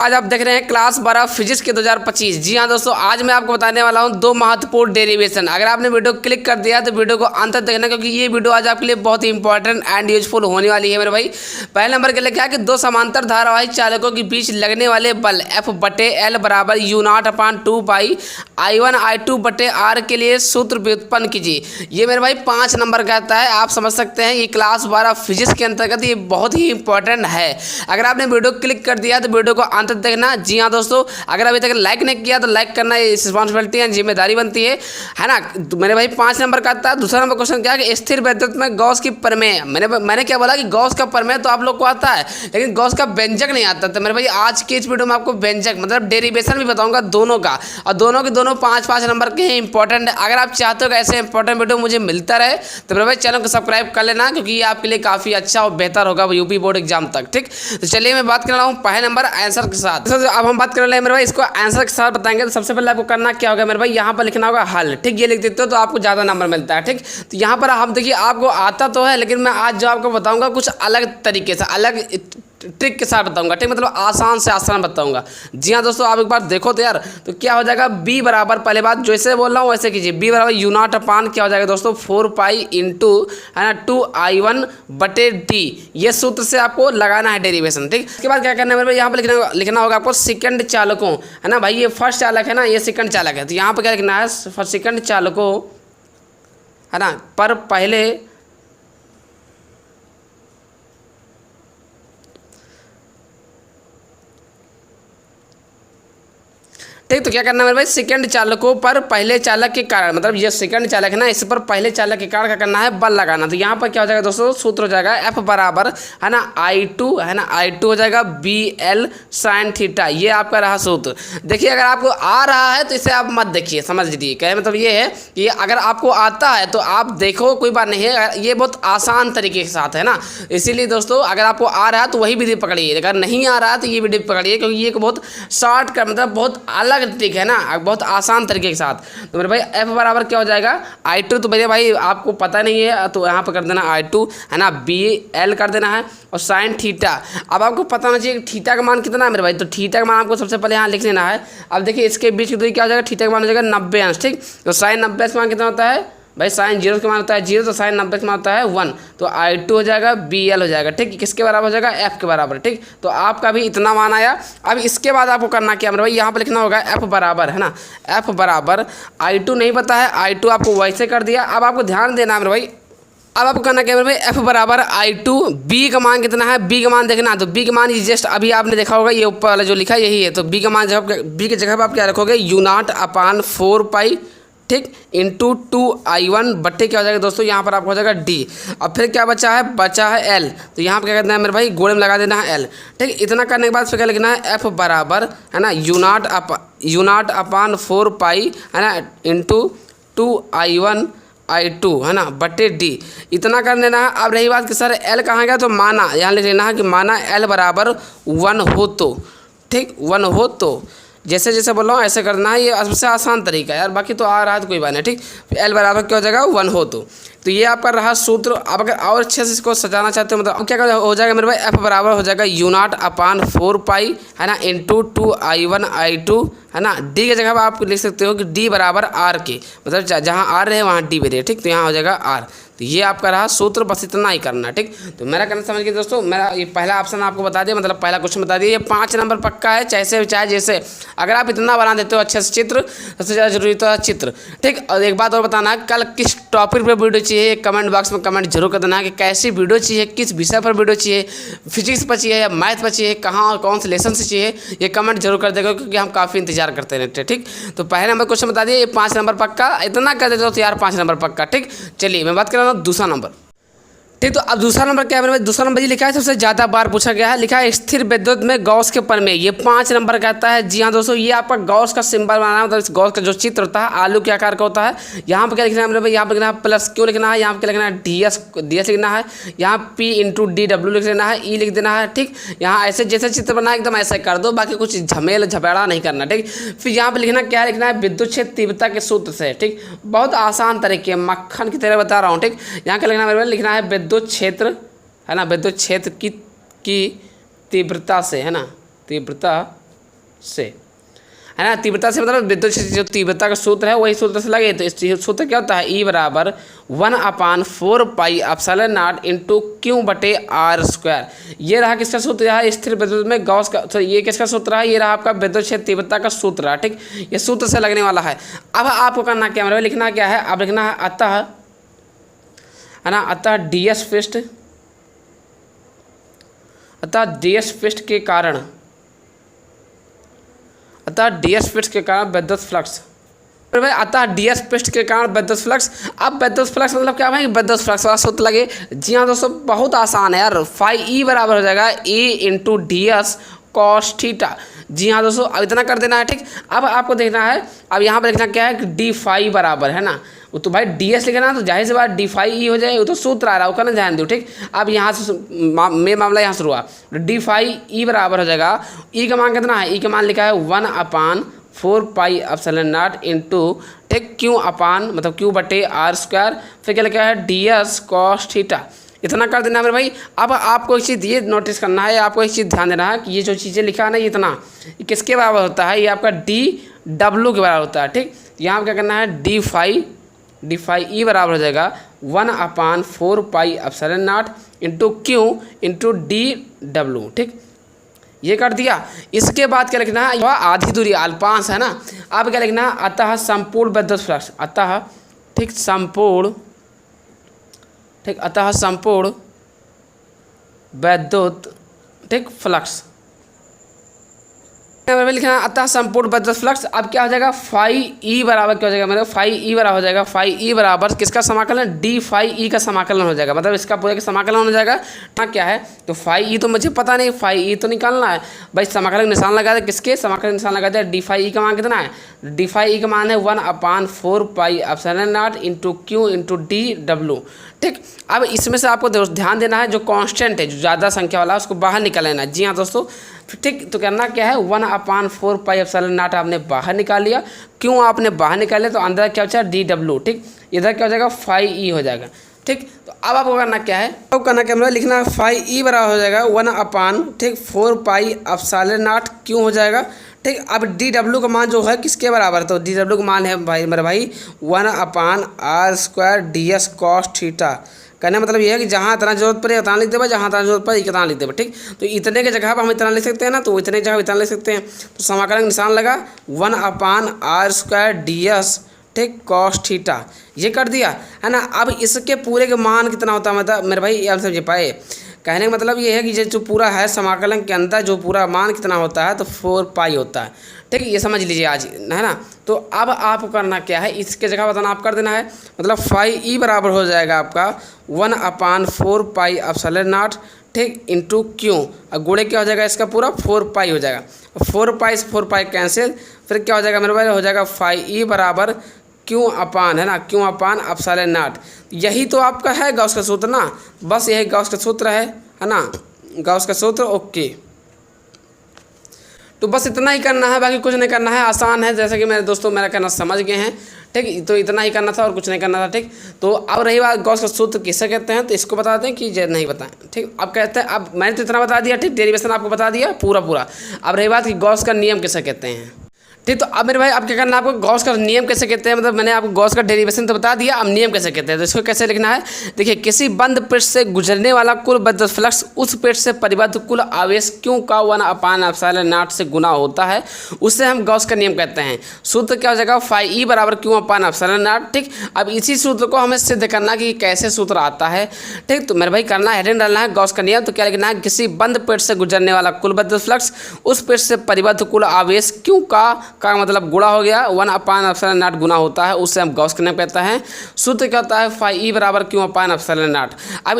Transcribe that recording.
आज आप देख रहे हैं क्लास 12 फिजिक्स के 2025। जी हाँ दोस्तों, आज मैं आपको बताने वाला हूँ दो महत्वपूर्ण डेरिवेशन। अगर आपने वीडियो क्लिक कर दिया तो वीडियो को अंत तक देखना, क्योंकि ये वीडियो आज आपके लिए बहुत ही इंपॉर्टेंट एंड यूजफुल होने वाली है मेरे भाई। पहले नंबर के लिए क्या है कि दो समांतर धारावाही चालकों के बीच लगने वाले बल F/L बराबर U0/2 पाई I1 I2 बटे R के लिए सूत्र व्युत्पन्न कीजिए। ये मेरे भाई 5 नंबर का आता है। आप समझ सकते हैं ये क्लास 12 फिजिक्स के अंतर्गत ये बहुत ही इंपॉर्टेंट है। अगर आपने वीडियो क्लिक कर दिया तो वीडियो को अंत देखना। जी हाँ दोस्तों, अगर अभी तक लाइक नहीं किया तो लाइक करना रिस्पॉन्सिबिलिटी है, जिम्मेदारी बनती है ना। तो मेरे भाई 5 नंबर का आता है। दूसरा नंबर क्वेश्चन क्या है कि स्थिर विद्युत में गॉस की प्रमेय। मैंने क्या बोला कि गॉस का प्रमेय तो आप लोग को आता है, लेकिन गॉस का व्यंजक नहीं आता। तो मेरे भाई आज की इस वीडियो में आपको व्यंजक मतलब डेरिवेशन भी बताऊंगा दोनों का, और दोनों के दोनों 5-5 नंबर के हैं, इंपॉर्टेंट है। अगर आप चाहते हो कि ऐसे इंपॉर्टेंट वीडियो मुझे मिलता रहे तो मेरे भाई चैनल को सब्सक्राइब कर लेना, क्योंकि ये आपके लिए काफ़ी अच्छा और बेहतर होगा यूपी बोर्ड एग्जाम तक। ठीक, तो चलिए मैं बात कर रहा हूँ पहले नंबर आंसर के साथ। अब हम बात कर रहे हैं मेरे भाई, इसको आंसर के साथ बताएंगे। तो सबसे पहले आपको करना क्या होगा मेरे भाई, यहाँ पर लिखना होगा हल। ठीक, ये लिख देते हो तो आपको ज़्यादा नंबर मिलता है। ठीक, तो यहाँ पर आप देखिए आपको आता तो है, लेकिन मैं आज जो आपको बताऊँगा कुछ अलग तरीके से, अलग ट्रिक के साथ बताऊंगा। ठीक, मतलब आसान से आसान बताऊंगा। जी हाँ दोस्तों, आप एक बार देखो तो यार, तो क्या हो जाएगा b बराबर, पहले बात जैसे बोल रहा हूँ वैसे कीजिए। b बराबर U0 क्या हो जाएगा दोस्तों 4 पाई इंटू है ना 2I1 बटे d। ये सूत्र से आपको लगाना है डेरिवेशन। ठीक, इसके बाद क्या करना है मेरे भाई, यहाँ पर लिखना होगा आपको सेकंड चालकों, है ना भाई। ये फर्स्ट चालक है ना, ये सेकंड चालक है। तो यहाँ पर क्या लिखना है, सेकंड चालकों है ना पर पहले ठीक। तो क्या करना है मेरे भाई, सेकंड चालकों पर पहले चालक के कारण, मतलब ये सेकंड चालक है ना, इस पर पहले चालक के कारण क्या करना है, बल लगाना। तो यहाँ पर क्या हो जाएगा दोस्तों, सूत्र हो जाएगा F बराबर है ना I2 है ना, I2 हो जाएगा BL sin थीटा। ये आपका रहा सूत्र। देखिए अगर आपको आ रहा है तो इसे आप मत देखिए, समझ लीजिए। कहे मतलब ये है कि अगर आपको आता है तो आप देखो, कोई बात नहीं है। ये बहुत आसान तरीके के साथ है ना, इसीलिए दोस्तों अगर आपको आ रहा है तो वही विधि पकड़िए, अगर नहीं आ रहा है तो ये विधि पकड़िए, क्योंकि ये बहुत शॉर्ट का मतलब बहुत अलग ट्रिक है ना, बहुत आसान तरीके के साथ। तो मेरे भाई F बराबर क्या हो जाएगा I2। तो मेरे भाई आपको पता नहीं है तो यहाँ पर कर देना I2 है ना, BL कर देना है और साइन थीटा। अब आपको पता होना चाहिए थीटा का मान कितना है मेरे भाई। तो थीटा का मान आपको सबसे पहले यहाँ लिख लेना है। अब देखिए इसके बीच की दूरी क्या हो जाएगा, थीटा का मान हो जाएगा 90 अंश। ठीक, तो साइन 90 का मान कितना होता है भाई, साइन 0 का मान होता है 0, तो साइन 90 का मान होता है 1। तो I2 हो जाएगा BL हो जाएगा। ठीक, किसके बराबर हो जाएगा, F के बराबर। ठीक, तो आपका भी इतना मान आया। अब इसके बाद आपको करना क्या मेरे भाई, यहाँ पर लिखना होगा F बराबर है ना, F बराबर I2 नहीं पता है, I2 आपको वैसे कर दिया। अब आपको ध्यान देना है मेरे भाई, अब आपको करना क्या मेरे भाई, F बराबर I2, B का मान कितना है, B का मान देखना। तो B का मान जस्ट अभी आपने देखा होगा, ये ऊपर वाला जो लिखा है यही है। तो B का मान जब B की जगह पर आप क्या रखोगे, U0/4 पाई ठीक इंटू 2I1 बट्टे क्या हो जाएगा दोस्तों, यहाँ पर आपको हो जाएगा D। अब फिर क्या बचा है L। तो यहाँ पर क्या करना है मेरे भाई, गोले में लगा देना है L। ठीक, इतना करने के बाद फिर क्या लिखना है, F बराबर है ना U0/4 पाई है ना इंटू 2I1 I2 है ना बटे D। इतना कर देना है। अब रही बात कि सर L कहाँ गया, तो माना यहाँ लिख लेना है कि माना L बराबर 1 हो तो, ठीक 1 हो तो जैसे जैसे बोल रहा हूँ ऐसे करना है। ये सबसे आसान तरीका है यार, बाकी तो आ रहा है तो कोई बात नहीं। ठीक, L बराबर क्या हो जाएगा 1 हो तो ये आपका रहा सूत्र। अब अगर और अच्छे से इसको सजाना चाहते हो, मतलब क्या हो जाएगा मेरे भाई, F बराबर हो जाएगा U0/4 पाई है ना इंटू 2I1 I2 है ना। D की जगह पर आप लिख सकते हो कि D बराबर R के, मतलब जहाँ R रहे वहाँ D भी रहे। ठीक, तो यहाँ हो जाएगा R। तो ये आपका रहा सूत्र, बस इतना ही करना। ठीक, तो मेरा करना समझ गए दोस्तों। मेरा ये पहला ऑप्शन आपको बता दिया, मतलब पहला क्वेश्चन बता दिया। ये 5 नंबर पक्का है, चाहे जैसे। अगर आप इतना बना देते हो अच्छे से चित्र, सबसे ज़्यादा जरूरी तो है चित्र। ठीक, और एक बात और बताना, कल किस टॉपिक पर वीडियो चाहिए, कमेंट बॉक्स में कमेंट जरूर कर देना कि कैसी वीडियो चाहिए, किस विषय पर वीडियो चाहिए, फिजिक्स पर चाहिए या मैथ पर चाहिए, कहाँ और कौन से लेसन से चाहिए, ये कमेंट जरूर कर देगा, क्योंकि हम काफ़ी इंतजार करते रहते हैं। ठीक, तो पहले नंबर क्वेश्चन बता दिए, ये 5 नंबर पक्का। इतना कर देते हो तो यार 5 नंबर पक्का। ठीक, चलिए मैं बात कर रहा हूँ दूसरा नंबर। ठीक, तो अब दूसरा नंबर क्या है मेरे, दूसरा नंबर ये लिखा है, सबसे ज़्यादा बार पूछा गया है, लिखा है स्थिर विद्युत में गॉस के प्रमेय। ये 5 नंबर का आता है। जी हाँ दोस्तों, ये आपका गॉस का सिंबल बनाना है, मतलब इस गॉस का जो चित्र होता है आलू के आकार का होता है। यहाँ पर क्या लिखना है मेरे भाई, यहाँ पर लिखना है प्लस क्यों लिखना है, यहाँ पर क्या लिखना है DS लिखना है, यहाँ P इंटू DW लिख देना है, E लिख देना है। ठीक, यहाँ ऐसे जैसे चित्र बना है एकदम ऐसे कर दो, बाकी कुछ झमेड़ा नहीं करना। ठीक, फिर यहाँ पर लिखना क्या लिखना है, विद्युत क्षेत्र तीव्रता के सूत्र से। ठीक, बहुत आसान तरीके, मक्खन की तरह बता रहा हूँ। ठीक, यहाँ क्या लिखना है मेरे भाई, लिखना है विद्युत क्षेत्र है ना, विद्युत क्षेत्र की तीव्रता से है ना, तीव्रता से, है ना। तीव्रता से मतलब विद्युत क्षेत्र जो तीव्रता का सूत्र है वही सूत्र से लगे, तो इस सूत्र क्या होता है, E बराबर 1/4 pi epsilon not into Q बटे आर स्क्वायर। ये रहा किसका सूत्र, यहाँ स्थिर विद्युत में गॉस का, तो ये किसका सूत्र है, ये रहा आपका विद्युत क्षेत्र तीव्रता का सूत्र है, ठीक। ये सूत्र से लगने वाला है। अब आपको करना क्या है, लिखना क्या है, अब लिखना है अतः, है ना, अतः ds पृष्ठ, अतः ds पृष्ठ के कारण, अतः ds पृष्ठ के कारण विद्युत फ्लक्स, अतः ds पृष्ठ के कारण विद्युत फ्लक्स। अब विद्युत फ्लक्स मतलब क्या है, विद्युत फ्लक्स वाला सूत्र लगे। जी हाँ दोस्तों, बहुत आसान है यार, फाई ई बराबर हो जाएगा a into ds cos theta. जी हाँ दोस्तों, अब इतना कर देना है, ठीक। अब आपको देखना है, अब यहाँ पर लिखना क्या है कि डी फाई बराबर, है ना, वो तो भाई ds लिखना, तो जाहिर सी बात डी फाई ई हो जाए, वो तो सूत्र आ रहा है, वो करना ध्यान दो, ठीक। अब यहाँ से मेन मामला यहाँ शुरू हुआ, डी फाई ई बराबर हो जाएगा, ई का मान कितना है, ई का मान लिखा है 1/4 पाई एप्सिलॉन नॉट इंटू, ठीक, क्यू अपान मतलब क्यू बटे आर स्क्वायर, फिर क्या लिखा है ds कॉस थीटा। इतना कर देना है मेरे भाई। अब आपको एक चीज़ ये नोटिस करना है, आपको एक चीज़ ध्यान देना है कि ये जो चीज़ें लिखा है ना, ये इतना ये किसके बराबर होता है, ये आपका dw के बराबर होता है, ठीक। यहाँ क्या करना है, डी फाई ई बराबर हो जाएगा 1/4 pi epsilon not into Q into dw, ठीक। ये कर दिया। इसके बाद क्या लिखना है, आधी दूरी अल्पांश, है ना। अब क्या लिखना है, अतः संपूर्ण विद्युत फ्लक्स, अतः, ठीक, संपूर्ण, ठीक, अतः संपूर्ण विद्युत, ठीक, फ्लक्स लिखना है, अतः संपूर्ण विद्युत फ्लक्स। अब क्या हो जाएगा, फाई ई बराबर क्या हो जाएगा मेरे, फाई ई बराबर हो जाएगा, फाई ई बराबर किसका समाकलन, डी फाई ई का समाकलन हो जाएगा, मतलब इसका पूरा का समाकलन हो जाएगा। क्या है, तो फाई ई तो मुझे पता नहीं, फाई ई तो निकालना है भाई, समाकलन निशान लगा दे, किसके समाकलन निशान लगा दे, डी फाई ई का मान कितना है, डी फाई ई का मान है 1/4 pi epsilon not into Q into dw, ठीक। अब इसमें से आपको ध्यान देना है, जो कांस्टेंट है, जो ज़्यादा संख्या वाला है, उसको बाहर निकाल लेना। जी हाँ दोस्तों, ठीक। तो करना क्या है, 1/4 पाई एप्सिलॉन नॉट आपने बाहर निकाल लिया, क्यों आपने बाहर निकाल लिया, तो अंदर क्या बचा dw, ठीक। इधर क्या हो जाएगा, फाई ई हो जाएगा, ठीक। तो अब आपको करना क्या है, तो करना क्या मतलब लिखना, फाई ई बराबर हो जाएगा 1/4 पाई एप्सिलॉन नॉट क्यों हो जाएगा, ठीक। अब dw का मान जो है किसके बराबर, तो dw का मान है भाई मेरे भाई 1/r square ds cos theta. कहने मतलब ये है कि जहाँ इतना जरूरत पड़े उतना लिख देगा, जहाँ इतना जरूरत पड़े इतना लिख देगा, ठीक। तो इतने के जगह पर हम इतना लिख सकते हैं ना, तो इतने जगह इतना लिख सकते हैं, तो समाकलन निशान लगा 1/r स्क्वायर ds, ठीक, कॉस थीटा। ये कर दिया, है ना। अब इसके पूरे के मान कितना होता है, मतलब मेरे भाई आप समझ पाए, कहने का मतलब ये है कि जो पूरा है समाकलन के अंदर जो पूरा मान कितना होता है, तो 4 पाई होता है, ठीक। ये समझ लीजिए आज, है ना। तो अब आपको करना क्या है, इसके जगह बताना आप कर देना है, मतलब फाई ई बराबर हो जाएगा आपका 1/4 पाई एप्सिलॉन नॉट, ठीक, इंटू क्यू, और गुणे क्या हो जाएगा इसका पूरा 4 पाई हो जाएगा, 4 पाई से 4 पाई कैंसिल, फिर क्या हो जाएगा मेरे भाई, हो जाएगा फाई ई बराबर क्यों अपान, है ना, क्यों अपान एप्सिलॉन नॉट। यही तो आपका है गॉस का सूत्र ना, बस यही गॉस का सूत्र है ना, गॉस का सूत्र, ओके। तो बस इतना ही करना है, बाकी कुछ नहीं करना है, आसान है, जैसे कि मेरे दोस्तों मेरा कहना समझ गए हैं, ठीक। तो इतना ही करना था और कुछ नहीं करना था, ठीक। तो अब रही बात गॉस का सूत्र किसे कहते हैं, तो इसको बता दें कि नहीं बताएं, ठीक। अब कहते हैं, अब मैंने तो इतना बता दिया, ठीक, डेरिवेशन आपको बता दिया पूरा। अब रही बात कि गॉस का नियम किसे कहते हैं, ठीक। तो अब मेरे भाई अब क्या करना है, आपको गॉस का नियम कैसे कहते हैं, मतलब मैंने आपको गॉस का डेरिवेशन तो बता दिया, अब नियम कैसे कहते हैं, तो इसको कैसे लिखना है, देखिए, किसी बंद पृष्ठ से गुजरने वाला कुल विद्युत फ्लक्स उस पृष्ठ से परिबद्ध कुल आवेश क्यों का 1/एप्सिलॉन नॉट से गुना होता है, उससे हम गॉस का नियम कहते हैं। सूत्र क्या हो जाएगा, फाई ई बराबर क्यों अपान एप्सिलॉन नॉट, ठीक। अब इसी सूत्र को हमें सिद्ध करना कि कैसे सूत्र आता है, ठीक। तो मेरे भाई करना हेडिंग डालना है गॉस का नियम, तो क्या लिखना है, किसी बंद पृष्ठ से गुजरने वाला कुल विद्युत फ्लक्स उस पृष्ठ से परिबद्ध कुल आवेश क्यों का मतलब गुणा हो गया 1/एप्सिलॉन नॉट गुना होता है, उससे हम गॉस का नियम कहते हैं। सूत्र क्या होता है, फाई ई बराबर क्यों अपान एप्सिलॉन नॉट। अब